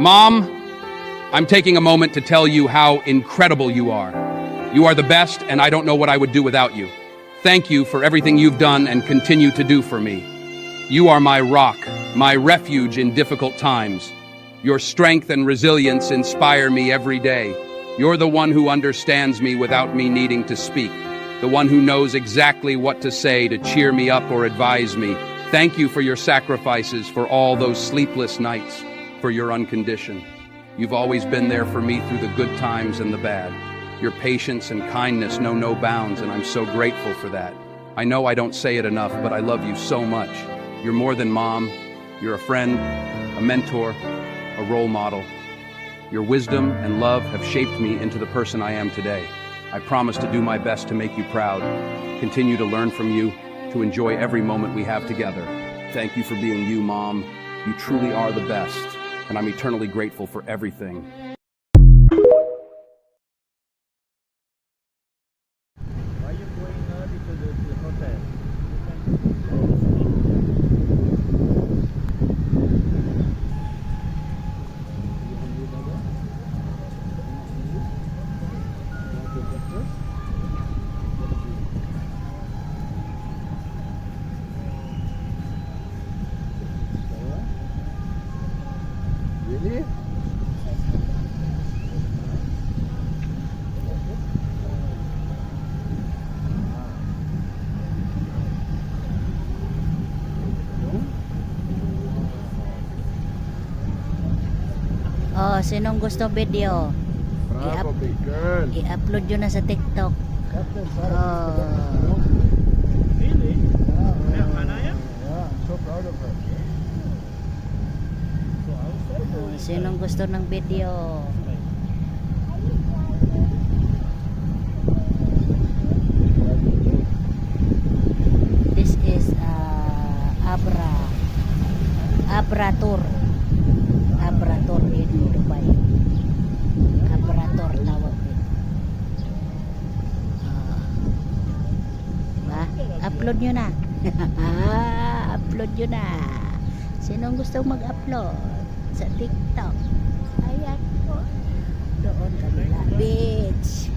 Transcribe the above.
Mom, I'm taking a moment to tell you how incredible you are. You are the best, and I don't know what I would do without you. Thank you for everything you've done and continue to do for me. You are my rock, my refuge in difficult times. Your strength and resilience inspire me every day. You're the one who understands me without me needing to speak, the one who knows exactly what to say to cheer me up or advise me. Thank you for your sacrifices, for all those sleepless nights, for your uncondition. You've always been there for me through the good times and the bad. Your patience and kindness know no bounds, and I'm so grateful for that. I know I don't say it enough, but I love you so much. You're more than mom. You're a friend, a mentor, a role model. Your wisdom and love have shaped me into the person I am today. I promise to do my best to make you proud, continue to learn from you, to enjoy every moment we have together. Thank you for being you, Mom. You truly are the best, and I'm eternally grateful for everything. Why are you going early to the hotel? Really? Oh, sinong gusto video? Bravo, big girl. I-upload yun na sa TikTok. Captain Oh. Sarah. Really? Yeah, Manaya? Yeah, I'm so proud of her. So outside Oh, sinong gusto ng video? This is Abra Tour. Abra Tour in Dubai. Abra Tour tawag din. Ba? Upload nyo na. Upload nyo na. Sinong gusto mag-upload sa TikTok? Ayan po. Doon kabila. Beach.